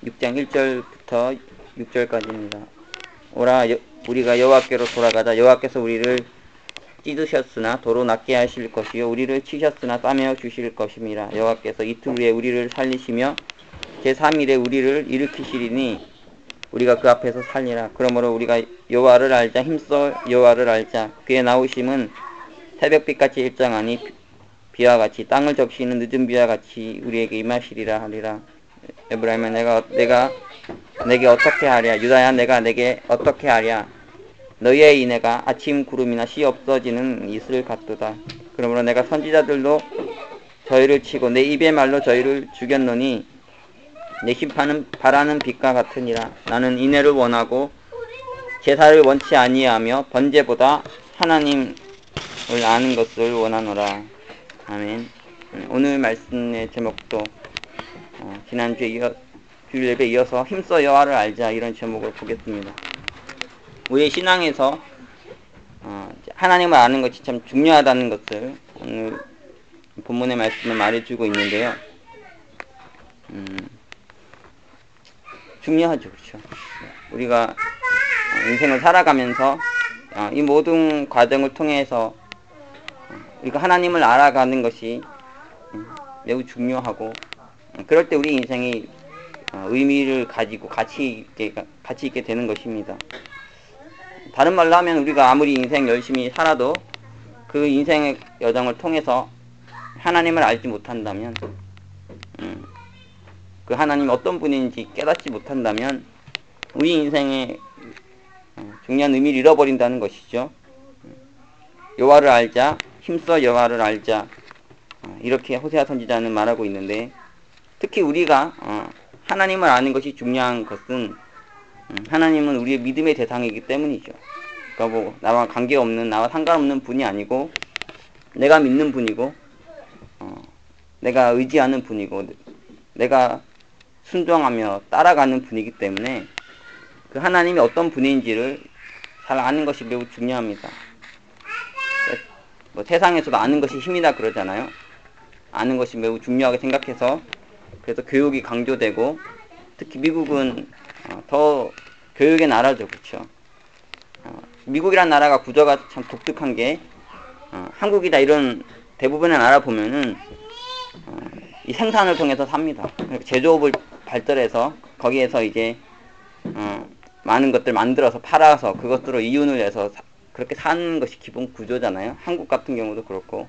6장 1절부터 6절까지입니다. 오라 우리가 여호와께로 돌아가자. 여호와께서 우리를 찢으셨으나 도로 낫게 하실 것이요 우리를 치셨으나 싸매어 주실 것임이라. 여호와께서 이틀 후에 우리를 살리시며 제3일에 우리를 일으키시리니 우리가 그 앞에서 살리라. 그러므로 우리가 여호와를 알자. 힘써 여호와를 알자. 그의 나오심은 새벽빛같이 일정하니 비와 같이 땅을 적시는 늦은 비와 같이 우리에게 임하시리라 하리라. 에브라임아 내가 내게 어떻게 하랴. 유다야 내가 내게 어떻게 하랴. 너희의 인애가 아침 구름이나 씨 없어지는 이슬 같도다. 그러므로 내가 선지자들로 저희를 치고 내 입의 말로 저희를 죽였노니 내 심판은 바라는 빛과 같으니라. 나는 인애를 원하고 제사를 원치 아니하며 번제보다 하나님을 아는 것을 원하노라. 아멘. 오늘 말씀의 제목도 지난주에 주일 예배에 이어서 힘써 여호와를 알자 이런 제목을 보겠습니다. 우리의 신앙에서 하나님을 아는 것이 참 중요하다는 것을 오늘 본문의 말씀은 말해주고 있는데요. 중요하죠. 그렇죠. 우리가 인생을 살아가면서 이 모든 과정을 통해서 우리가 하나님을 알아가는 것이 매우 중요하고 그럴 때 우리 인생이 의미를 가지고 가치 있게 되는 것입니다. 다른 말로 하면 우리가 아무리 인생 열심히 살아도 그 인생의 여정을 통해서 하나님을 알지 못한다면 그 하나님이 어떤 분인지 깨닫지 못한다면 우리 인생의 중요한 의미를 잃어버린다는 것이죠. 여호와를 알자. 힘써 여호와를 알자. 이렇게 호세아 선지자는 말하고 있는데 특히 우리가 하나님을 아는 것이 중요한 것은 하나님은 우리의 믿음의 대상이기 때문이죠. 그러니까 뭐 나와 관계없는 나와 상관없는 분이 아니고 내가 믿는 분이고 내가 의지하는 분이고 내가 순종하며 따라가는 분이기 때문에 그 하나님이 어떤 분인지를 잘 아는 것이 매우 중요합니다. 뭐 세상에서도 아는 것이 힘이다 그러잖아요. 아는 것이 매우 중요하게 생각해서 그래서 교육이 강조되고 특히 미국은 더 교육의 나라죠. 그렇죠. 미국이란 나라가 구조가 참 독특한 게 한국이다 이런 대부분의 나라 보면은 이 생산을 통해서 삽니다. 제조업을 발달해서 거기에서 이제 많은 것들 만들어서 팔아서 그것으로 이윤을 내서 그렇게 사는 것이 기본 구조잖아요. 한국 같은 경우도 그렇고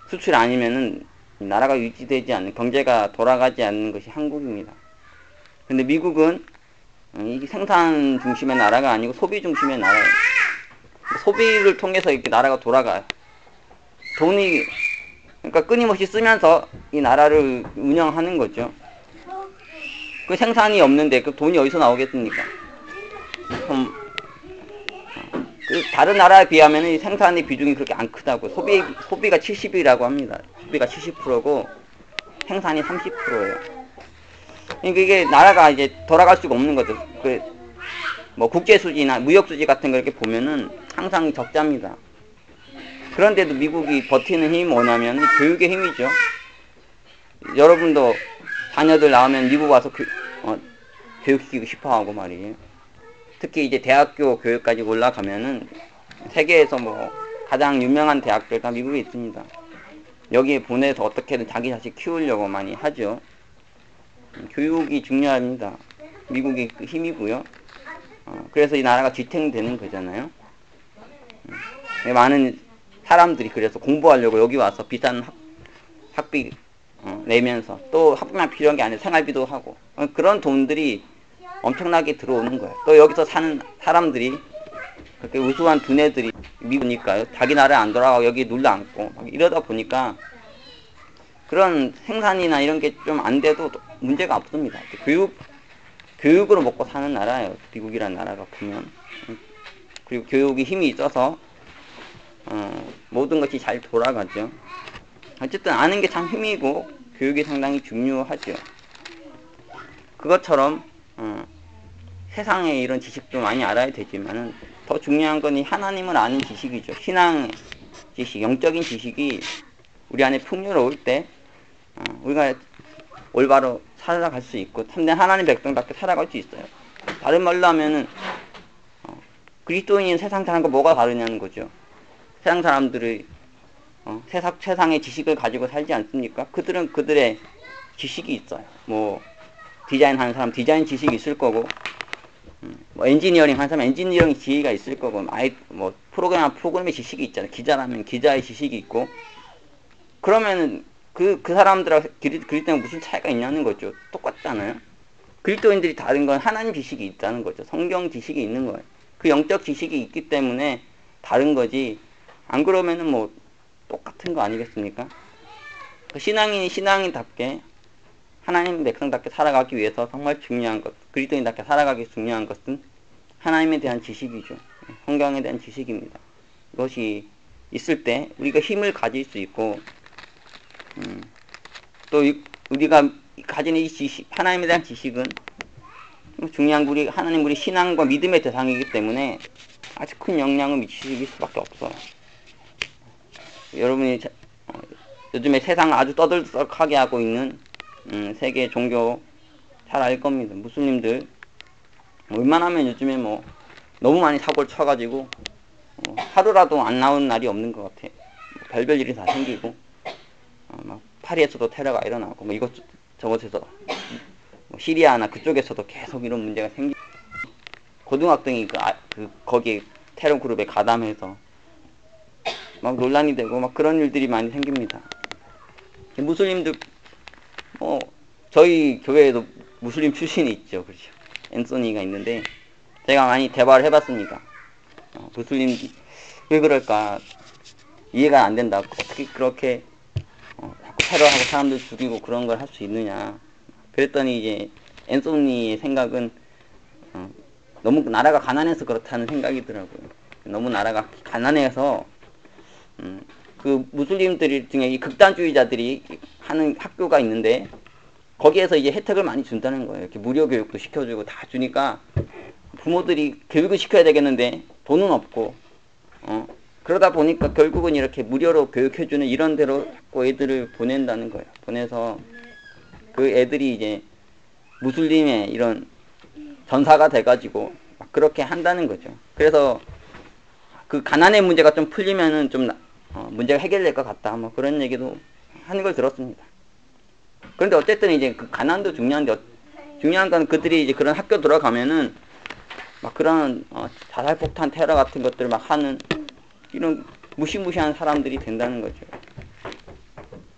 수출 아니면은 나라가 유지되지 않는 경제가 돌아가지 않는 것이 한국입니다. 근데 미국은 이게 생산 중심의 나라가 아니고 소비 중심의 나라예요. 소비를 통해서 이렇게 나라가 돌아가요. 돈이 그러니까 끊임없이 쓰면서 이 나라를 운영하는 거죠. 그 생산이 없는데 그 돈이 어디서 나오겠습니까? 그 다른 나라에 비하면 이 생산의 비중이 그렇게 안 크다고. 소비가 70이라고 합니다. 소비가 70%고 생산이 30%예요. 그러니까 이게 나라가 이제 돌아갈 수가 없는 거죠. 그 뭐 국제 수지나 무역 수지 같은 거 이렇게 보면은 항상 적자입니다. 그런데도 미국이 버티는 힘이 뭐냐면 교육의 힘이죠. 여러분도 자녀들 나오면 미국 와서 교육시키고 싶어하고 말이에요. 특히 이제 대학교 교육까지 올라가면은 세계에서 뭐 가장 유명한 대학들 다 미국에 있습니다. 여기에 보내서 어떻게든 자기 자식 키우려고 많이 하죠. 교육이 중요합니다. 미국이 그 힘이고요. 그래서 이 나라가 지탱되는 거잖아요. 많은 사람들이 그래서 공부하려고 여기 와서 비싼 학비 내면서 또 학비만 필요한 게 아니라 생활비도 하고 그런 돈들이 엄청나게 들어오는 거예요. 또 여기서 사는 사람들이 그렇게 우수한 두뇌들이 미국이니까요. 자기 나라에 안 돌아가고 여기 눌러 앉고 이러다 보니까 그런 생산이나 이런 게 좀 안 돼도 문제가 없습니다. 교육으로 먹고 사는 나라예요. 미국이라는 나라가 보면. 그리고 교육이 힘이 있어서 모든 것이 잘 돌아가죠. 어쨌든 아는 게 참 힘이고 교육이 상당히 중요하죠. 그것처럼 세상에 이런 지식도 많이 알아야 되지만은 더 중요한 건 이 하나님을 아는 지식이죠. 신앙 지식, 영적인 지식이 우리 안에 풍요로울 때 우리가 올바로 살아갈 수 있고 참된 하나님 백성답게 살아갈 수 있어요. 다른 말로 하면은 그리스도인인 세상 사람과 뭐가 다르냐는 거죠. 세상 사람들의 세상의 지식을 가지고 살지 않습니까? 그들은 그들의 지식이 있어요. 뭐 디자인하는 사람 디자인 지식이 있을 거고, 뭐 엔지니어링 하는 사람 엔지니어링 지식이 있을 거고, 뭐 프로그램의 지식이 있잖아요. 기자라면 기자의 지식이 있고, 그러면 그 사람들하고 그리스도인은 무슨 차이가 있냐는 거죠. 똑같잖아요. 그리스도인들이 다른 건 하나님 지식이 있다는 거죠. 성경 지식이 있는 거예요. 그 영적 지식이 있기 때문에 다른 거지. 안 그러면은 뭐 똑같은 거 아니겠습니까? 신앙인이 신앙인답게 하나님 백성답게 살아가기 위해서 정말 중요한 것, 그리스도인답게 살아가기 위해서 중요한 것은 하나님에 대한 지식이죠. 성경에 대한 지식입니다. 이것이 있을 때 우리가 힘을 가질 수 있고, 또 우리가 가진 이 지식, 하나님에 대한 지식은 중요한 하나님 우리 신앙과 믿음의 대상이기 때문에 아주 큰 영향을 미칠 수밖에 없어요. 여러분이 요즘에 세상을 아주 떠들썩하게 하고 있는 세계 종교 잘 알 겁니다. 무슬림들 웬만하면 요즘에 뭐 너무 많이 사고를 쳐가지고 하루라도 안 나오는 날이 없는 것 같아. 별별 일이 다 생기고, 막 파리에서도 테러가 일어나고, 뭐 이것 저것에서 뭐 시리아나 그쪽에서도 계속 이런 문제가 생기고, 고등학생이 거기 테러 그룹에 가담해서 막 논란이 되고 막 그런 일들이 많이 생깁니다. 무슬림들 저희 교회에도 무슬림 출신이 있죠. 그렇죠. 앤소니가 있는데 제가 많이 대화를 해봤습니다. 무슬림 왜 그럴까 이해가 안 된다. 어떻게 그렇게 자꾸 테러하고 사람들 죽이고 그런 걸 할 수 있느냐. 그랬더니 이제 앤소니의 생각은 너무 나라가 가난해서 그렇다는 생각이더라고요. 너무 나라가 가난해서 그 무슬림들 중에 이 극단주의자들이 하는 학교가 있는데 거기에서 이제 혜택을 많이 준다는 거예요. 이렇게 무료 교육도 시켜주고 다 주니까 부모들이 교육을 시켜야 되겠는데 돈은 없고, 그러다 보니까 결국은 이렇게 무료로 교육해주는 이런 데로 자꾸 애들을 보낸다는 거예요. 보내서 그 애들이 이제 무슬림의 이런 전사가 돼가지고 막 그렇게 한다는 거죠. 그래서 그 가난의 문제가 좀 풀리면은 좀 문제가 해결될 것 같다. 뭐 그런 얘기도 하는 걸 들었습니다. 그런데 어쨌든 이제 그 가난도 중요한데 중요한 건 그들이 이제 그런 학교 들어가면은 막 그런 자살폭탄 테러 같은 것들 막 하는 이런 무시무시한 사람들이 된다는 거죠.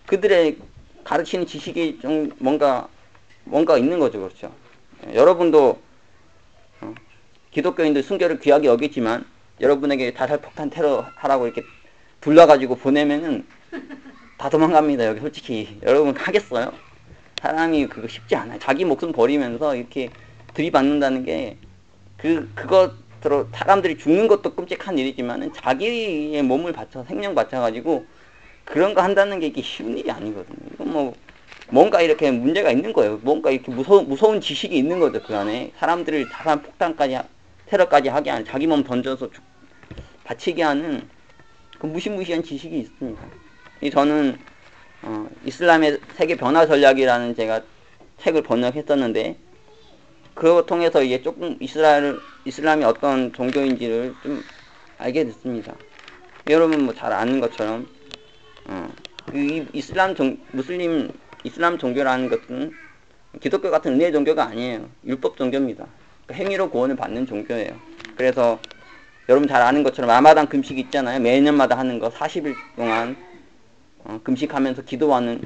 그들의 가르치는 지식이 좀 뭔가 있는 거죠. 그렇죠. 여러분도 기독교인들 순교를 귀하게 여기지만 여러분에게 자살폭탄 테러 하라고 이렇게 불러가지고 보내면은 다 도망갑니다. 여기 솔직히 여러분 하겠어요? 사람이 그거 쉽지 않아요. 자기 목숨 버리면서 이렇게 들이받는다는 게 그것으로 사람들이 죽는 것도 끔찍한 일이지만은 자기의 몸을 바쳐 생명 바쳐가지고 그런 거 한다는 게 이게 쉬운 일이 아니거든요. 이건 뭐 뭔가 이렇게 문제가 있는 거예요. 뭔가 이렇게 무서운 지식이 있는 거죠. 그 안에 사람들을 자살 폭탄까지 테러까지 하게 하는 자기 몸 던져서 바치게 하는 그 무시무시한 지식이 있습니다. 저는 이슬람의 세계 변화 전략이라는 제가 책을 번역했었는데 그걸 통해서 이제 조금 이슬람이 어떤 종교인지를 좀 알게 됐습니다. 여러분 뭐 잘 아는 것처럼 무슬림 이슬람 종교라는 것은 기독교 같은 은혜 종교가 아니에요. 율법 종교입니다. 행위로 구원을 받는 종교예요. 그래서 여러분 잘 아는 것처럼 라마단 금식 있잖아요. 매년마다 하는 거 40일 동안 금식하면서 기도하는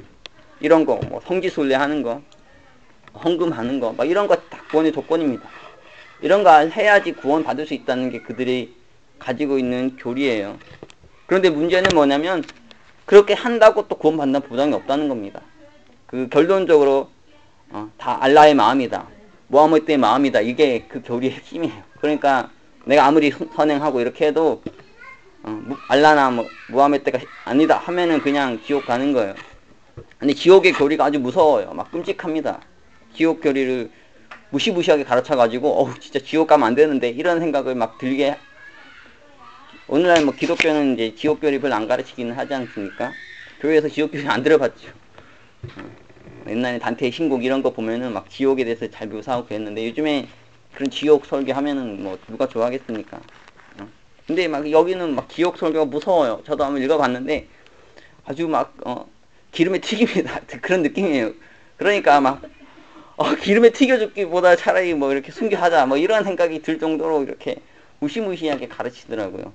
이런 거, 뭐 성지순례 하는 거, 헌금하는 거, 막 이런 거 다 구원의 조건입니다. 이런 거 해야지 구원 받을 수 있다는 게 그들이 가지고 있는 교리예요. 그런데 문제는 뭐냐면 그렇게 한다고 또 구원 받는 보장이 없다는 겁니다. 그 결론적으로 다 알라의 마음이다, 무하메드의 마음이다. 이게 그 교리의 핵심이에요. 그러니까 내가 아무리 선행하고 이렇게 해도 알라나 무하메드가 아니다 하면은 그냥 지옥 가는 거예요. 근데 지옥의 교리가 아주 무서워요. 막 끔찍합니다. 지옥 교리를 무시무시하게 가르쳐가지고 진짜 지옥 가면 안 되는데 이런 생각을 막 들게. 오늘날 뭐 기독교는 이제 지옥 교리 별로 안 가르치기는 하지 않습니까? 교회에서 지옥 교리 안 들어봤죠. 옛날에 단테의 신곡 이런 거 보면은 막 지옥에 대해서 잘 묘사하고 그랬는데 요즘에 그런 지옥 설교하면은 뭐 누가 좋아하겠습니까? 근데 막 여기는 막 지옥 설교가 무서워요. 저도 한번 읽어봤는데 아주 막 기름에 튀깁니다. 그런 느낌이에요. 그러니까 막 기름에 튀겨 죽기보다 차라리 뭐 이렇게 순교하자 뭐 이런 생각이 들 정도로 이렇게 무시무시하게 가르치더라고요.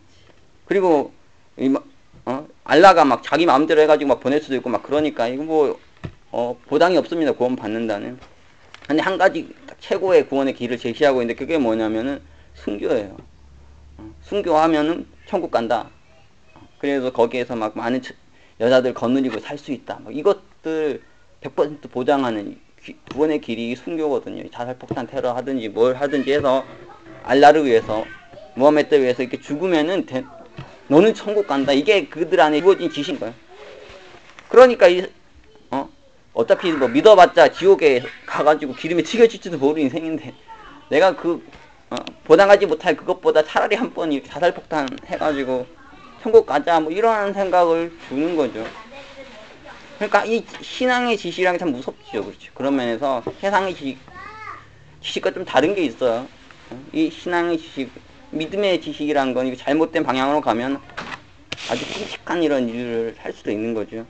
그리고 알라가 막 자기 마음대로 해가지고 막 보낼 수도 있고 막 그러니까 이거 뭐 보장이 없습니다. 구원 받는다는. 근데 한 가지 최고의 구원의 길을 제시하고 있는데 그게 뭐냐면은 순교예요. 순교하면은 천국 간다. 그래서 거기에서 막 많은 여자들 거느리고 살 수 있다. 막 이것들 100% 보장하는 구원의 길이 순교거든요. 자살폭탄 테러 하든지 뭘 하든지 해서 알라를 위해서 무함메드를 위해서 이렇게 죽으면은 너는 천국 간다. 이게 그들 안에 이루어진 지시인 거예요. 그러니까 어차피 뭐 믿어봤자 지옥에 가가지고 기름에 튀겨질지도 모르는 인생인데 내가 보장하지 못할 그것보다 차라리 한 번 이렇게 자살폭탄 해가지고 천국 가자 뭐 이런 생각을 주는 거죠. 그러니까 이 신앙의 지식이란 게 참 무섭죠. 그렇죠. 그런 면에서 세상의 지식과 좀 다른 게 있어요. 이 신앙의 지식, 믿음의 지식이란 건 잘못된 방향으로 가면 아주 끔찍한 이런 일을 할 수도 있는 거죠.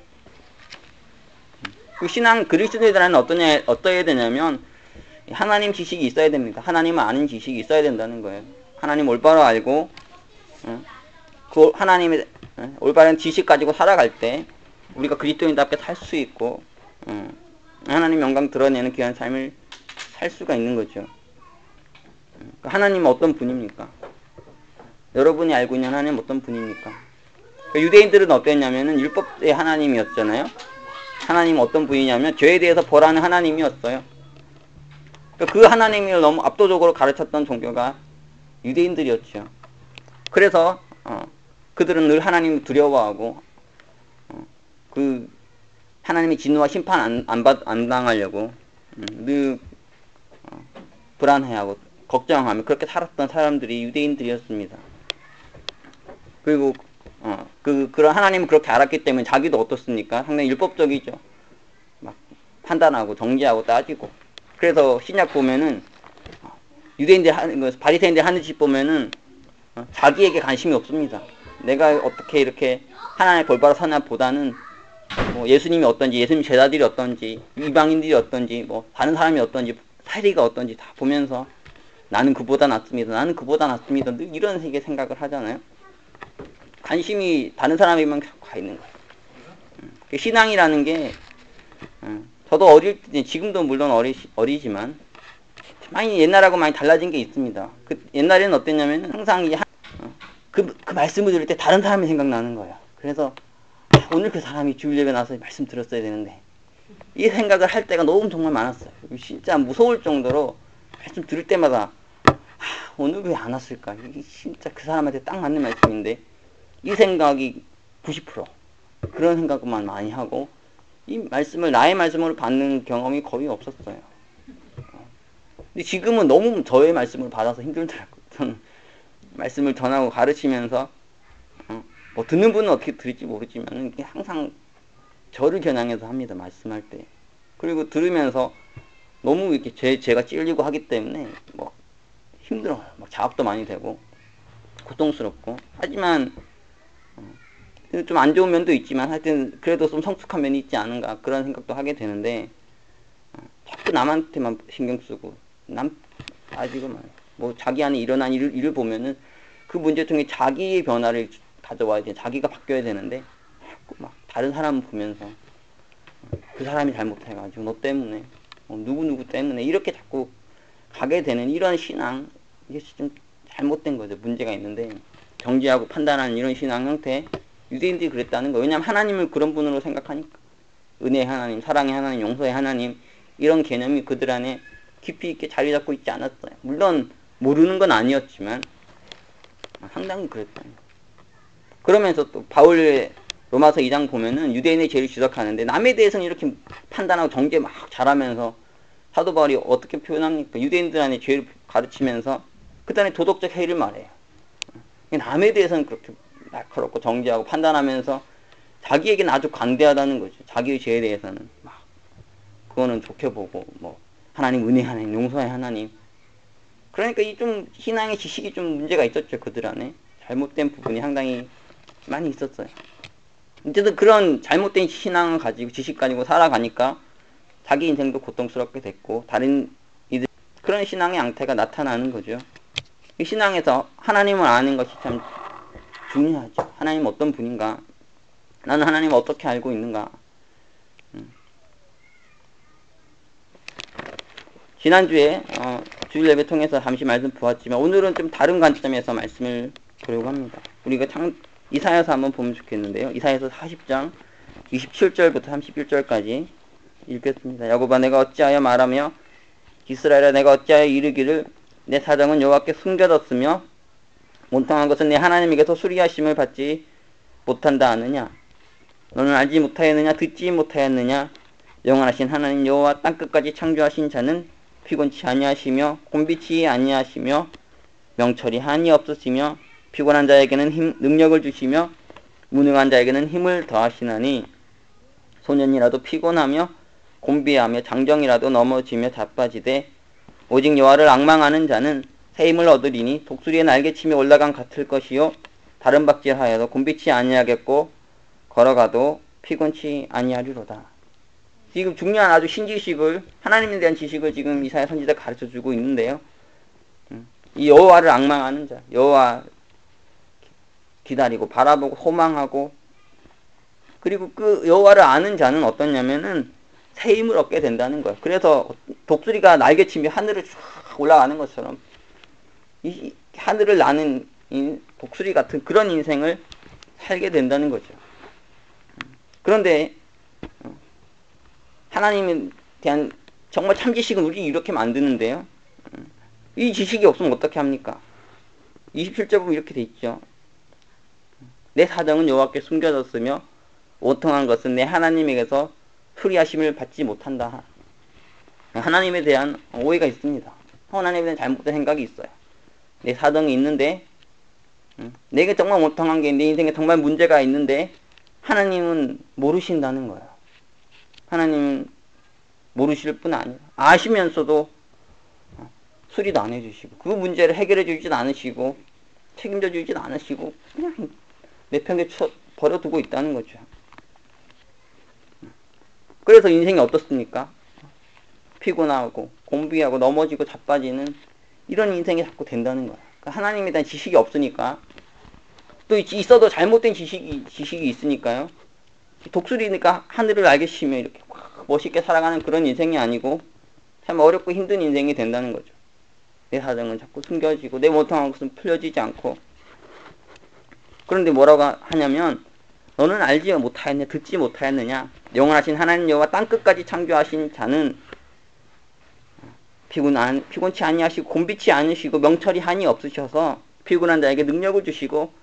그 신앙 그리스도인들은 어떠해야 되냐면 하나님 지식이 있어야 됩니다. 하나님을 아는 지식이 있어야 된다는 거예요. 하나님 올바로 알고 그 하나님의 올바른 지식 가지고 살아갈 때 우리가 그리스도인답게 살 수 있고 하나님 영광 드러내는 귀한 삶을 살 수가 있는 거죠. 하나님은 어떤 분입니까? 여러분이 알고 있는 하나님은 어떤 분입니까? 유대인들은 어땠냐면은 율법의 하나님이었잖아요. 하나님은 어떤 분이냐면 죄에 대해서 벌하는 하나님이었어요. 그 하나님을 너무 압도적으로 가르쳤던 종교가 유대인들이었죠. 그래서 그들은 늘 하나님을 두려워하고 그 하나님의 진노와 심판 안 당하려고 늘 불안해하고 걱정하며 그렇게 살았던 사람들이 유대인들이었습니다. 그리고 그런 하나님을 그렇게 알았기 때문에 자기도 어떻습니까? 상당히 율법적이죠. 막 판단하고 정지하고 따지고. 그래서 신약 보면은 유대인들 바리새인들 하는 짓 보면은 자기에게 관심이 없습니다. 내가 어떻게 이렇게 하나님의 볼바로 사나 보다는 뭐 예수님이 어떤지, 예수님 제자들이 어떤지, 이방인들이 어떤지, 뭐 다른 사람이 어떤지, 사리가 어떤지 다 보면서 나는 그보다 낫습니다. 나는 그보다 낫습니다. 늘 이런 식의 생각을 하잖아요. 관심이 다른 사람이면 가 있는 거예요. 신앙이라는 게 저도 어릴 때 지금도 물론 어리지만 많이 옛날하고 많이 달라진 게 있습니다. 옛날에는 어땠냐면 항상 그 말씀을 들을 때 다른 사람이 생각나는 거예요. 그래서 오늘 그 사람이 주일 예배 나서 말씀 들었어야 되는데 이 생각을 할 때가 너무 정말 많았어요. 진짜 무서울 정도로 말씀 들을 때마다 오늘 왜 안 왔을까? 이게 진짜 그 사람한테 딱 맞는 말씀인데 이 생각이 90% 그런 생각만 많이 하고 이 말씀을 나의 말씀으로 받는 경험이 거의 없었어요. 근데 지금은 너무 저의 말씀을 받아서 힘들더라고요. 말씀을 전하고 가르치면서 뭐 듣는 분은 어떻게 들을지 모르지만 항상 저를 겨냥해서 합니다. 말씀할 때. 그리고 들으면서 너무 이렇게 제가 찔리고 하기 때문에 뭐 힘들어요. 막 자업도 많이 되고 고통스럽고 하지만 좀 안 좋은 면도 있지만 하여튼 그래도 좀 성숙한 면이 있지 않은가 그런 생각도 하게 되는데 자꾸 남한테만 신경 쓰고 남 빠지고 뭐 자기 안에 일어난 일을 보면은 그 문제 중에 자기의 변화를 가져와야 돼. 자기가 바뀌어야 되는데 자꾸 막 다른 사람 보면서 그 사람이 잘못해가지고 너 때문에 누구 때문에 이렇게 자꾸 가게 되는 이런 신앙 이게 좀 잘못된 거죠. 문제가 있는데 정지하고 판단하는 이런 신앙 형태 유대인들이 그랬다는 거예요. 왜냐하면 하나님을 그런 분으로 생각하니까 은혜의 하나님, 사랑의 하나님, 용서의 하나님 이런 개념이 그들 안에 깊이 있게 자리 잡고 있지 않았어요. 물론 모르는 건 아니었지만 상당히 그랬어요. 그러면서 또 바울의 로마서 2장 보면은 유대인의 죄를 지적하는데 남에 대해서는 이렇게 판단하고 정죄 막 잘하면서 사도 바울이 어떻게 표현합니까? 유대인들 안에 죄를 가르치면서 그 다음에 도덕적 해이를 말해요. 남에 대해서는 그렇게 날카롭고 정죄하고 판단하면서 자기에게는 아주 관대하다는 거죠. 자기의 죄에 대해서는 막 그거는 좋게 보고, 뭐 하나님 은혜 하나님, 용서의 하나님. 그러니까 이 좀 신앙의 지식이 좀 문제가 있었죠. 그들 안에 잘못된 부분이 상당히 많이 있었어요. 어쨌든 그런 잘못된 신앙을 가지고 지식 가지고 살아가니까 자기 인생도 고통스럽게 됐고 다른 이들 그런 신앙의 양태가 나타나는 거죠. 이 신앙에서 하나님을 아는 것이 참 중요하죠. 하나님 어떤 분인가? 나는 하나님을 어떻게 알고 있는가? 지난주에 주일 예배 통해서 잠시 말씀 보았지만 오늘은 좀 다른 관점에서 말씀을 보려고 합니다. 우리가 이사야서 한번 보면 좋겠는데요. 이사야서 40장 27절부터 31절까지 읽겠습니다. 야곱아 내가 어찌하여 말하며 이스라엘아 내가 어찌하여 이르기를 내 사정은 여호와께 숨겨졌으며 온통한 것은 내 하나님에게서 수리하심을 받지 못한다 하느냐. 너는 알지 못하였느냐 듣지 못하였느냐. 영원하신 하나님 여호와 땅끝까지 창조하신 자는 피곤치 아니하시며 곤비치 아니하시며 명철이 한이 없으시며 피곤한 자에게는 능력을 주시며 무능한 자에게는 힘을 더하시나니 소년이라도 피곤하며 곤비하며 장정이라도 넘어지며 자빠지되 오직 여호와를 앙망하는 자는 새 힘을 얻으리니 독수리의 날개침이 올라간 같을 것이요 다른 박질하여도 곤비치 아니하겠고 걸어가도 피곤치 아니하리로다. 지금 중요한 아주 신지식을 하나님에 대한 지식을 지금 이사야 선지자가 가르쳐주고 있는데요. 이 여호와를 앙망하는 자, 여호와 기다리고 바라보고 소망하고 그리고 그 여호와를 아는 자는 어떠냐면은 새 힘을 얻게 된다는 거예요. 그래서 독수리가 날개치며 하늘을 쫙 올라가는 것처럼 이 하늘을 나는 이 독수리 같은 그런 인생을 살게 된다는 거죠. 그런데 하나님에 대한 정말 참 지식은 우리 이렇게 만드는데요. 이 지식이 없으면 어떻게 합니까? 27절 보면 이렇게 돼 있죠. 내 사정은 여호와께 숨겨졌으며 온통한 것은 내 하나님에게서 수리하심을 받지 못한다. 하나님에 대한 오해가 있습니다. 하나님에 대한 잘못된 생각이 있어요. 내 사정이 있는데 내게 정말 온통한 게 내 인생에 정말 문제가 있는데 하나님은 모르신다는 거예요. 하나님은 모르실 뿐 아니에요. 아시면서도 수리도 안 해주시고 그 문제를 해결해 주진 않으시고 책임져 주진 않으시고 그냥 내팽개 버려두고 있다는 거죠. 그래서 인생이 어떻습니까? 피곤하고 곤비하고 넘어지고 자빠지는 이런 인생이 자꾸 된다는 거예요. 그러니까 하나님에 대한 지식이 없으니까 또 있어도 잘못된 지식이 있으니까요. 독수리니까 하늘을 날개치며 이렇게 멋있게 살아가는 그런 인생이 아니고 참 어렵고 힘든 인생이 된다는 거죠. 내 사정은 자꾸 숨겨지고 내 못한 것은 풀려지지 않고 그런데 뭐라고 하냐면 너는 알지 못하였느냐 듣지 못하였느냐 영원하신 하나님 여호와 땅끝까지 창조하신 자는 피곤치 아니하시고 곤비치 않으시고 명철이 한이 없으셔서 피곤한 자에게 능력을 주시고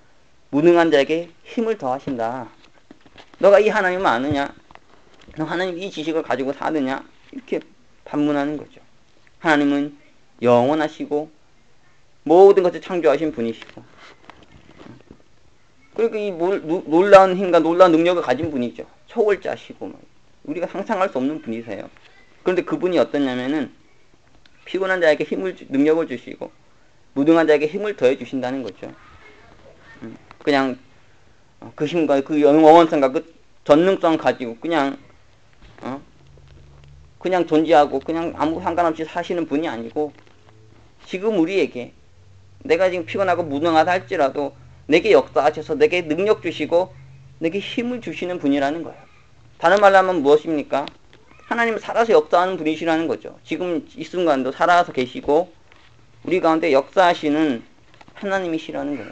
무능한 자에게 힘을 더하신다. 너가 이 하나님을 아느냐? 너 하나님 이 지식을 가지고 사느냐? 이렇게 반문하는 거죠. 하나님은 영원하시고 모든 것을 창조하신 분이시고 그리고 이 놀라운 힘과 놀라운 능력을 가진 분이죠. 초월자시고 우리가 상상할 수 없는 분이세요. 그런데 그분이 어떠냐면은 피곤한 자에게 능력을 주시고 무능한 자에게 힘을 더해 주신다는 거죠. 그냥 그 힘과 그 영원성과 그 전능성 가지고 그냥 존재하고 그냥 아무 상관없이 사시는 분이 아니고 지금 우리에게 내가 지금 피곤하고 무능하다 할지라도 내게 역사하셔서 내게 능력 주시고 내게 힘을 주시는 분이라는 거예요. 다른 말로 하면 무엇입니까? 하나님은 살아서 역사하는 분이시라는 거죠. 지금 이 순간도 살아서 계시고 우리 가운데 역사하시는 하나님이시라는 거예요.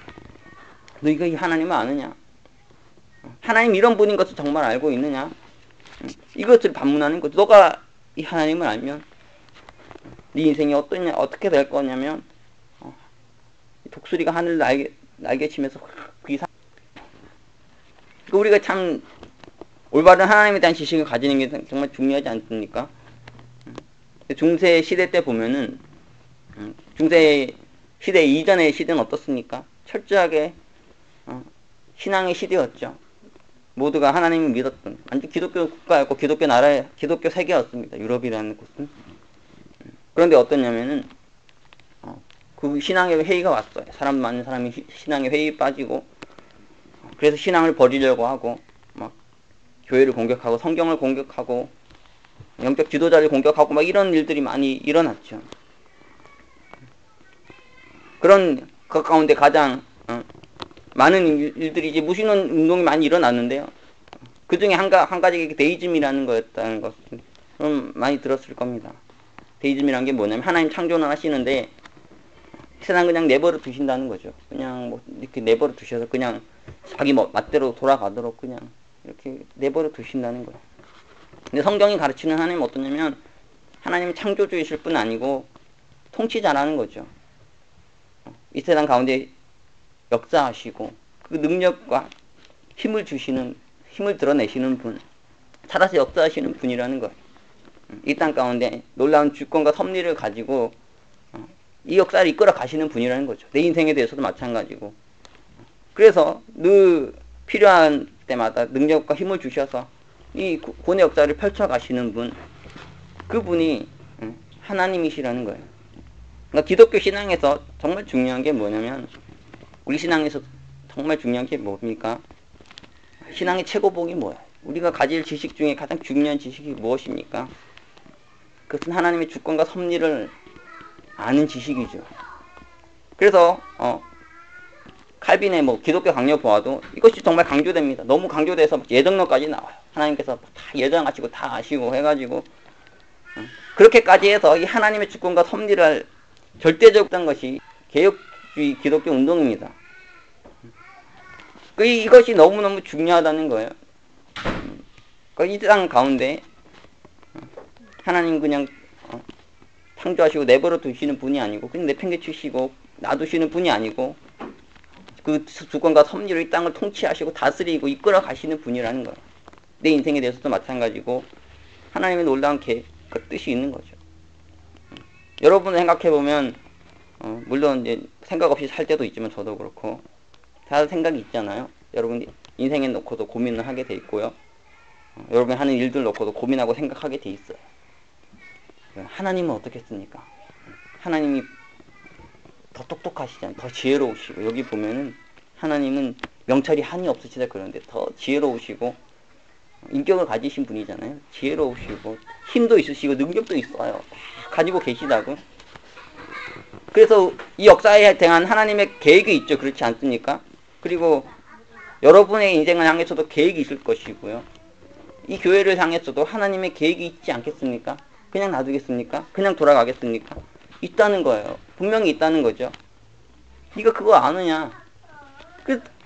너희가 이 하나님을 아느냐? 하나님 이런 분인 것을 정말 알고 있느냐? 이것을 반문하는 거죠. 너가 이 하나님을 알면 네 인생이 어떻게 될 거냐면 독수리가 하늘 날개치면서 우리가 참 올바른 하나님에 대한 지식을 가지는 게 정말 중요하지 않습니까? 중세 시대 때 보면은 중세 시대 이전의 시대는 어떻습니까? 철저하게 신앙의 시대였죠. 모두가 하나님을 믿었던 완전 기독교 국가였고 기독교 나라, 기독교 세계였습니다. 유럽이라는 곳은. 그런데 어떠냐면은 그 신앙의 회의가 왔어요. 사람 많은 사람이 신앙의 회의에 빠지고 그래서 신앙을 버리려고 하고 막 교회를 공격하고 성경을 공격하고 영적 지도자를 공격하고 막 이런 일들이 많이 일어났죠. 그런 그 가운데 가장 많은 일들이 이제 무신론 운동이 많이 일어났는데요. 그 중에 한 가지 데이즘이라는 거였다는 것은 좀 많이 들었을 겁니다. 데이즘이라는 게 뭐냐면 하나님 창조는 하시는데 세상 그냥 내버려 두신다는 거죠. 그냥 뭐 이렇게 내버려 두셔서 그냥 자기 멋대로 돌아가도록 그냥 이렇게 내버려 두신다는 거예요. 근데 성경이 가르치는 하나님은 어떠냐면 하나님은 창조주이실 뿐 아니고 통치자라는 거죠. 이 세상 가운데 역사하시고 그 능력과 힘을 주시는, 힘을 드러내시는 분, 살아서 역사하시는 분이라는 거예요. 이 땅 가운데 놀라운 주권과 섭리를 가지고 이 역사를 이끌어 가시는 분이라는 거죠. 내 인생에 대해서도 마찬가지고. 그래서 늘 필요한 때마다 능력과 힘을 주셔서 이 구원의 역사를 펼쳐 가시는 분, 그분이 하나님이시라는 거예요. 그러니까 기독교 신앙에서 정말 중요한 게 뭐냐면, 우리 신앙에서 정말 중요한 게 뭡니까? 신앙의 최고봉이 뭐야? 우리가 가질 지식 중에 가장 중요한 지식이 무엇입니까? 그것은 하나님의 주권과 섭리를 아는 지식이죠. 그래서 칼빈의 기독교 강력 보아도 이것이 정말 강조됩니다. 너무 강조돼서 예정론까지 나와요. 하나님께서 다 예정하시고 다 아시고 해가지고 그렇게까지 해서 이 하나님의 주권과 섭리를 절대적인 것이 개혁주의 기독교 운동입니다. 이것이 너무너무 중요하다는 거예요. 이 땅 가운데 하나님 그냥 창조하시고 내버려 두시는 분이 아니고 그냥 내팽개치시고 놔두시는 분이 아니고 그 주권과 섭리로 이 땅을 통치하시고 다스리고 이끌어 가시는 분이라는 거예요. 내 인생에 대해서도 마찬가지고 하나님의 놀라운 그 뜻이 있는 거죠. 여러분 생각해보면 물론 이제 생각 없이 살 때도 있지만 저도 그렇고 다 생각이 있잖아요. 여러분 인생에 놓고도 고민을 하게 돼 있고요. 여러분 하는 일들 놓고도 고민하고 생각하게 돼 있어요. 하나님은 어떻겠습니까? 하나님이 더 똑똑하시잖아요. 더 지혜로우시고 여기 보면은 하나님은 명찰이 한이 없으시다 그러는데 더 지혜로우시고 인격을 가지신 분이잖아요. 지혜로우시고 힘도 있으시고 능력도 있어요. 다 가지고 계시다고. 그래서 이 역사에 대한 하나님의 계획이 있죠. 그렇지 않습니까? 그리고 여러분의 인생을 향해서도 계획이 있을 것이고요. 이 교회를 향해서도 하나님의 계획이 있지 않겠습니까? 그냥 놔두겠습니까? 그냥 돌아가겠습니까? 있다는 거예요. 분명히 있다는 거죠. 네가 그거 아느냐?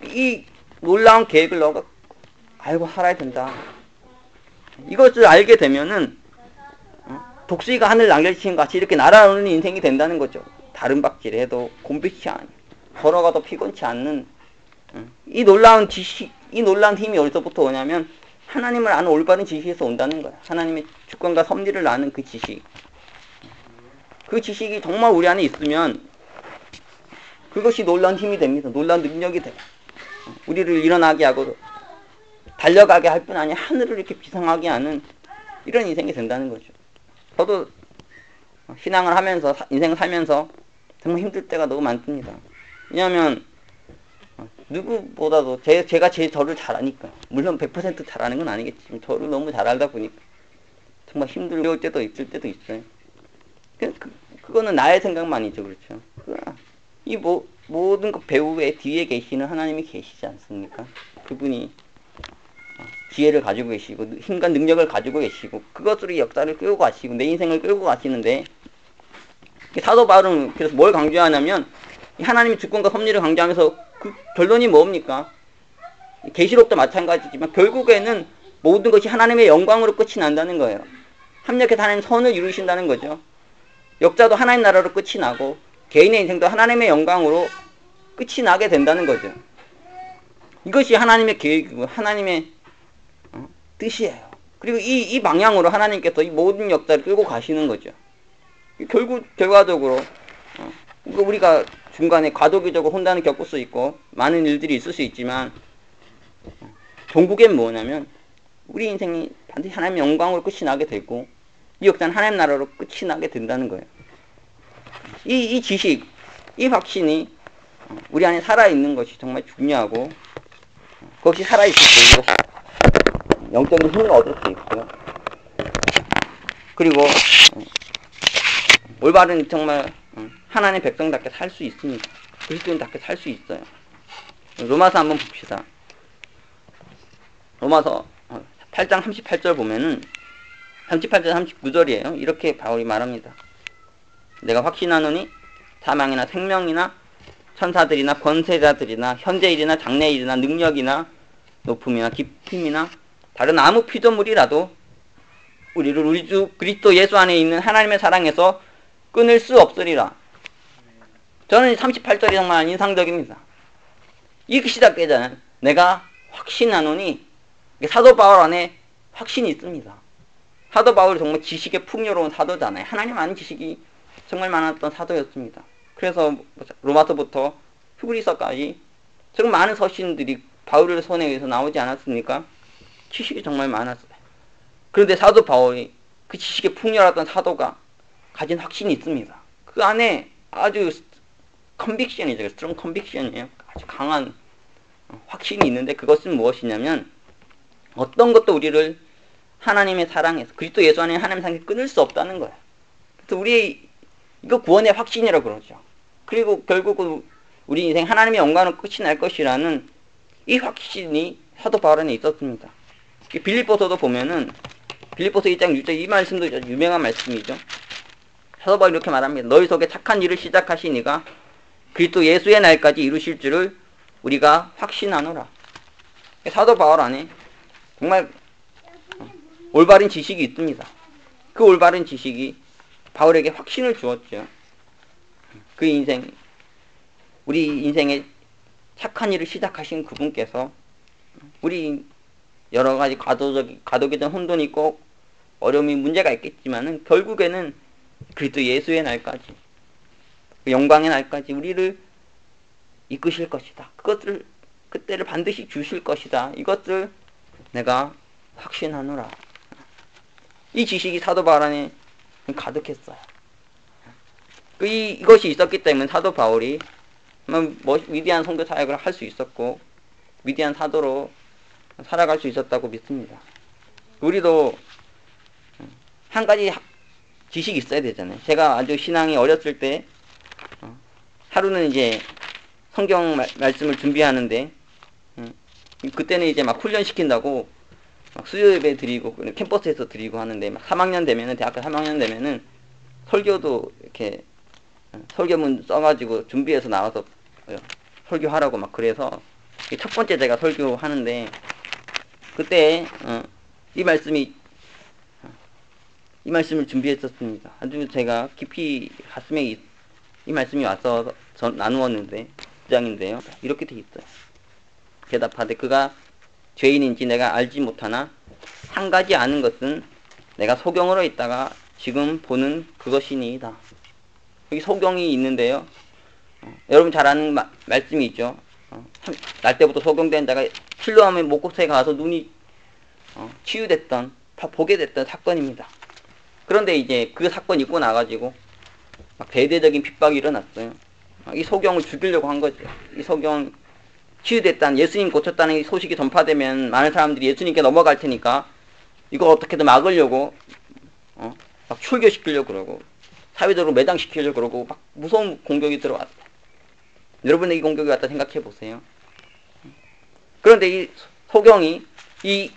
이 놀라운 계획을 너가 알고 살아야 된다. 이것을 알게 되면은 독수리가 하늘 날개치는 같이 이렇게 날아오는 인생이 된다는 거죠. 다른 박질해도 곤빛이 아니, 걸어가도 피곤치 않는 이 놀라운 지식, 이 놀라운 힘이 어디서부터 오냐면 하나님을 아는 올바른 지식에서 온다는 거야. 하나님의 주권과 섭리를 아는 그 지식. 그 지식이 정말 우리 안에 있으면 그것이 놀라운 힘이 됩니다. 놀라운 능력이 돼요. 우리를 일어나게 하고 달려가게 할 뿐 아니라 하늘을 이렇게 비상하게 하는 이런 인생이 된다는 거죠. 저도 신앙을 하면서 인생을 살면서 정말 힘들 때가 너무 많습니다. 왜냐하면 누구보다도 제가 저를 잘 아니까, 물론 100% 잘하는 건 아니겠지만 저를 너무 잘 알다 보니까 정말 힘들 때도 있을 때도 있어요. 그거는 나의 생각만이죠. 그렇죠. 이 모든 것 배후에 뒤에 계시는 하나님이 계시지 않습니까? 그분이 지혜를 가지고 계시고 힘과 능력을 가지고 계시고 그것으로 역사를 끌고 가시고 내 인생을 끌고 가시는데, 사도 바울은 그래서 뭘 강조하냐면 하나님의 주권과 섭리를 강조하면서 그 결론이 뭡니까? 계시록도 마찬가지지만 결국에는 모든 것이 하나님의 영광으로 끝이 난다는 거예요. 합력해서 하나님 선을 이루신다는 거죠. 역사도 하나님 나라로 끝이 나고 개인의 인생도 하나님의 영광으로 끝이 나게 된다는 거죠. 이것이 하나님의 계획이고 하나님의 뜻이에요. 그리고 이 방향으로 하나님께서 이 모든 역사를 끌고 가시는 거죠. 결과적으로 우리가 중간에 과도기적으로 혼란을 겪을 수 있고 많은 일들이 있을 수 있지만 종국엔 뭐냐면 우리 인생이 반드시 하나님의 영광으로 끝이 나게 되고 이 역사는 하나님 나라로 끝이 나게 된다는 거예요. 이 지식, 이 확신이 우리 안에 살아있는 것이 정말 중요하고 그것이 살아있을 때 영적인 힘을 얻을 수 있고요. 그리고 올바른 정말 하나님의 백성답게 살 수 있습니다. 그리스도인답게 살 수 있어요. 로마서 한번 봅시다. 로마서 8장 38절 보면은 38절 39절이에요. 이렇게 바울이 말합니다. 내가 확신하노니 사망이나 생명이나 천사들이나 권세자들이나 현재일이나 장래일이나 능력이나 높음이나 깊음이나 다른 아무 피조물이라도 우리를 우리 주 그리스도 예수 안에 있는 하나님의 사랑에서 끊을 수 없으리라. 저는 38절이 정말 인상적입니다. 이 시작되잖아요. 내가 확신하노니 사도 바울 안에 확신이 있습니다. 사도 바울이 정말 지식에 풍요로운 사도잖아요. 하나님 아는 지식이 정말 많았던 사도였습니다. 그래서 로마서부터 히브리서까지 정말 많은 서신들이 바울의 손에 의해서 나오지 않았습니까? 지식이 정말 많았어요. 그런데 사도 바울이 그 지식에 풍요했던 사도가 가진 확신이 있습니다. 그 안에 아주 컨빅션이죠. 스트롱 컨빅션이에요. 아주 강한 확신이 있는데 그것은 무엇이냐면 어떤 것도 우리를 하나님의 사랑에서 그리스도 예수 안에 하나님의 사랑에 끊을 수 없다는 거예요. 그래서 우리 이거 구원의 확신이라고 그러죠. 그리고 결국 우리 인생 하나님의 영광은 끝이 날 것이라는 이 확신이 사도 바울 안에 있었습니다. 빌립보서도 보면은 빌립보서 1장 6절 이 말씀도 유명한 말씀이죠. 사도 바울이 이렇게 말합니다. 너희 속에 착한 일을 시작하시니가 그리스도 예수의 날까지 이루실 줄을 우리가 확신하노라. 사도 바울 안에 정말 올바른 지식이 있습니다. 그 올바른 지식이 바울에게 확신을 주었죠. 그 인생, 우리 인생에 착한 일을 시작하신 그분께서 우리 여러 가지 가독이든 혼돈이 있고 어려움이 문제가 있겠지만은 결국에는 그리스도 예수의 날까지 그 영광의 날까지 우리를 이끄실 것이다. 그때를 반드시 주실 것이다. 이것을 내가 확신하노라. 이 지식이 사도 바울 안에 가득했어요. 이것이 있었기 때문에 사도 바울이 위대한 선교 사역을 할 수 있었고 위대한 사도로 살아갈 수 있었다고 믿습니다. 우리도 한 가지 지식이 있어야 되잖아요. 제가 아주 신앙이 어렸을 때 하루는 이제 성경 말씀을 준비하는데 그때는 이제 막 훈련시킨다고 막 수요예배 드리고 캠퍼스에서 드리고 하는데 막 3학년 되면은 대학교 3학년 되면은 설교도 이렇게 설교문 써가지고 준비해서 나와서 설교하라고 막 그래서 첫 번째 제가 설교하는데 그때 이 말씀을 준비했었습니다. 아주 제가 깊이 가슴에 이 말씀이 와서 나누었는데 9장인데요. 이렇게 돼 있어요. 대답하되 그가 죄인인지 내가 알지 못하나 한 가지 아는 것은 내가 소경으로 있다가 지금 보는 그것이니이다. 여기 소경이 있는데요. 여러분 잘 아는 말씀이 있죠. 날 때부터 소경된 자가 실로암의 목곳에 가서 눈이 치유됐던 보게 됐던 사건입니다. 그런데 이제 그 사건이 있고 나가지고 막 대대적인 핍박이 일어났어요. 이 소경을 죽이려고 한 거죠. 이 소경 치유됐다는 예수님 고쳤다는 이 소식이 전파되면 많은 사람들이 예수님께 넘어갈 테니까 이거 어떻게든 막으려고 막 출교시키려고 그러고 사회적으로 매장시키려고 그러고 막 무서운 공격이 들어왔어요. 여러분의 이 공격이 왔다 생각해 보세요. 그런데 이 소경이 이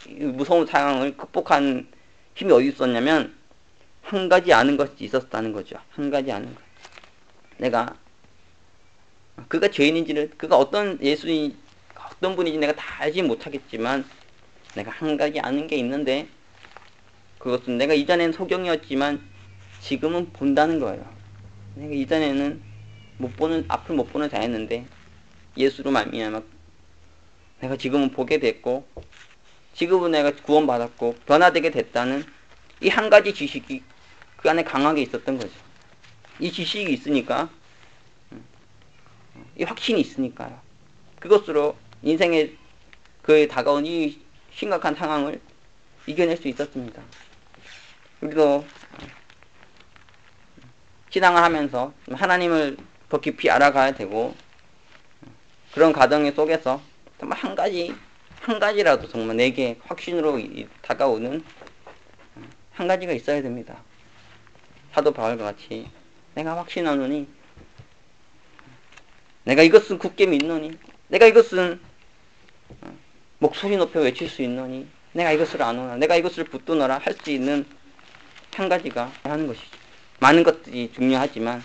무서운 상황을 극복한 힘이 어디 있었냐면 한 가지 아는 것이 있었다는 거죠. 한 가지 아는 것. 내가 그가 죄인인지는 그가 어떤 예수인 어떤 분인지 내가 다 알지 못하겠지만 내가 한 가지 아는 게 있는데 그것은 내가 이전에는 소경이었지만 지금은 본다는 거예요. 내가 이전에는 앞을 못 보는 자였는데 예수로 말미암아 내가 지금은 보게 됐고 지금은 내가 구원받았고 변화되게 됐다는 이 한 가지 지식이 그 안에 강하게 있었던 거죠. 이 지식이 있으니까 이 확신이 있으니까요. 그것으로 인생의 그 다가온 이 심각한 상황을 이겨낼 수 있었습니다. 우리도 신앙을 하면서 하나님을 더 깊이 알아가야 되고, 그런 과정 속에서 정말 한 가지라도 정말 내게 확신으로 다가오는 한 가지가 있어야 됩니다. 사도 바울과 같이 내가 확신하노니, 내가 이것은 굳게 믿노니, 내가 이것은 목소리 높여 외칠 수 있노니, 내가 이것을 아노라, 내가 이것을 붙드노라 할 수 있는 한 가지가 하는 것이죠. 많은 것들이 중요하지만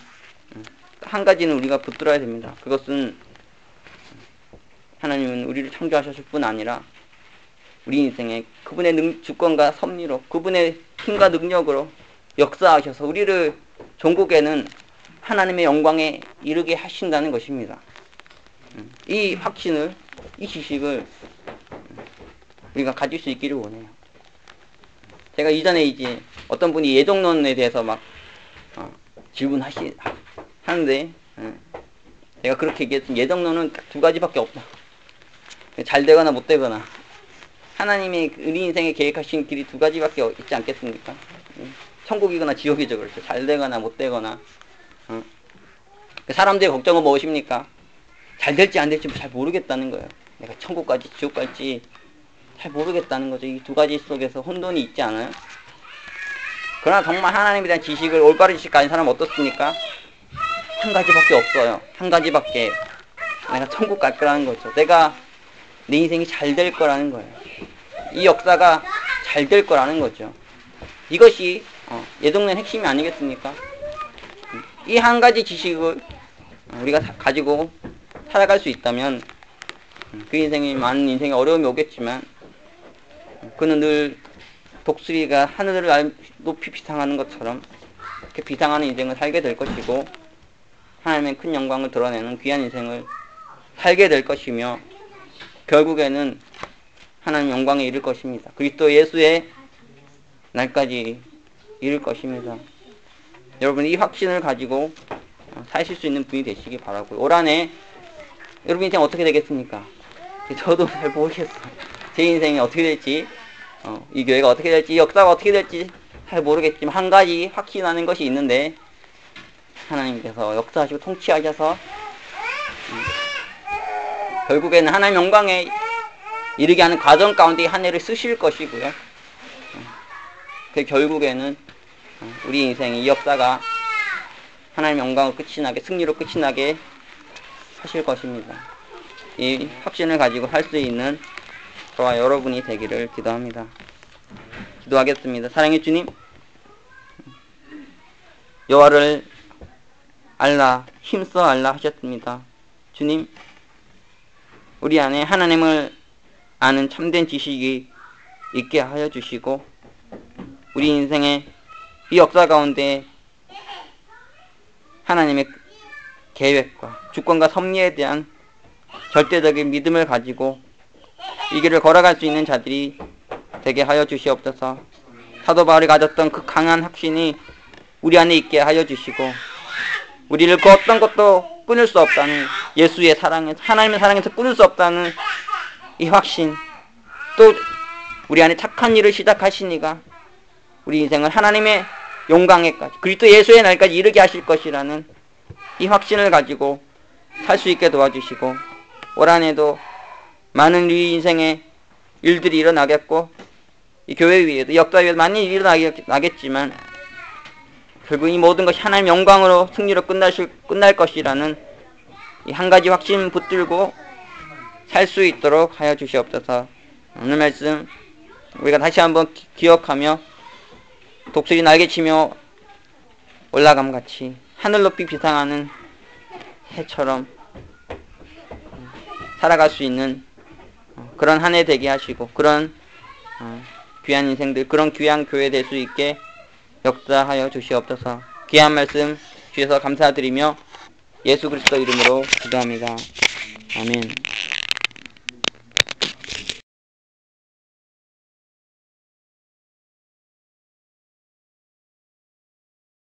한 가지는 우리가 붙들어야 됩니다. 그것은 하나님은 우리를 창조하셨을 뿐 아니라 우리 인생에 그분의 주권과 섭리로, 그분의 힘과 능력으로 역사하셔서 우리를 종국에는 하나님의 영광에 이르게 하신다는 것입니다. 이 확신을, 이 지식을 우리가 가질 수 있기를 원해요. 제가 이전에 이제 어떤 분이 예정론에 대해서 막 질문하는데, 제가 그렇게 얘기했습니다. 예정론은 딱 두 가지밖에 없다. 잘 되거나 못 되거나. 하나님이 우리 인생에 계획하신 길이 두 가지밖에 있지 않겠습니까? 천국이거나 지옥이죠. 그렇죠. 잘 되거나 못 되거나. 사람들의 걱정은 무엇입니까? 잘 될지 안 될지 잘 모르겠다는 거예요. 내가 천국 갈지 지옥 갈지 잘 모르겠다는 거죠. 이 두 가지 속에서 혼돈이 있지 않아요? 그러나 정말 하나님에 대한 지식을, 올바른 지식 가진 사람은 어떻습니까? 한 가지밖에 없어요. 한 가지밖에. 내가 천국 갈 거라는 거죠. 내가 내 인생이 잘 될 거라는 거예요. 이 역사가 잘 될 거라는 거죠. 이것이 예정론의 핵심이 아니겠습니까? 이 한 가지 지식을 우리가 가지고 살아갈 수 있다면 그 인생이 많은 인생에 어려움이 오겠지만 그는 늘 독수리가 하늘을 높이 비상하는 것처럼 이렇게 비상하는 인생을 살게 될 것이고, 하나님의 큰 영광을 드러내는 귀한 인생을 살게 될 것이며, 결국에는 하나님 영광에 이를 것입니다. 그리스도 예수의 날까지 이를 것입니다. 여러분, 이 확신을 가지고 사실 수 있는 분이 되시기 바라고요. 올 한해 여러분 인생 어떻게 되겠습니까? 저도 잘 모르겠어요. 제 인생이 어떻게 될지, 이 교회가 어떻게 될지, 이 역사가 어떻게 될지 잘 모르겠지만 한 가지 확신하는 것이 있는데, 하나님께서 역사하시고 통치하셔서 결국에는 하나님 영광에 이르게 하는 과정 가운데 한 해를 쓰실 것이고요. 그 결국에는 우리 인생의 이 역사가 하나님 영광으로 끝이 나게, 승리로 끝이 나게 하실 것입니다. 이 확신을 가지고 할 수 있는 저와 여러분이 되기를 기도합니다. 기도하겠습니다. 사랑의 주님, 여호와를 알라, 힘써 알라 하셨습니다. 주님, 우리 안에 하나님을 아는 참된 지식이 있게 하여 주시고, 우리 인생의 이 역사 가운데 하나님의 계획과 주권과 섭리에 대한 절대적인 믿음을 가지고 이 길을 걸어갈 수 있는 자들이 되게 하여 주시옵소서. 사도 바울이 가졌던 그 강한 확신이 우리 안에 있게 하여 주시고, 우리를 그 어떤 것도 끊을 수 없다는 예수의 사랑에, 하나님의 사랑에서 끊을 수 없다는 이 확신, 또 우리 안에 착한 일을 시작하시니가 우리 인생을 하나님의 영광에까지, 그리스도 예수의 날까지 이르게 하실 것이라는 이 확신을 가지고 살 수 있게 도와주시고, 올 한해도 많은 우리 인생의 일들이 일어나겠고, 이 교회 위에도, 역사 위에도 많은 일이 일어나겠지만 결국 이 모든 것이 하나님 영광으로 승리로 끝날 것이라는 이 한 가지 확신 붙들고 살 수 있도록 하여 주시옵소서. 오늘 말씀 우리가 다시 한번 기억하며 독수리 날개치며 올라감 같이 하늘 높이 비상하는 해처럼 살아갈 수 있는 그런 한 해 되게 하시고, 그런 귀한 인생들, 그런 귀한 교회 될 수 있게 역사하여 주시옵소서. 귀한 말씀 주셔서 감사드리며 예수 그리스도 이름으로 기도합니다. 아멘.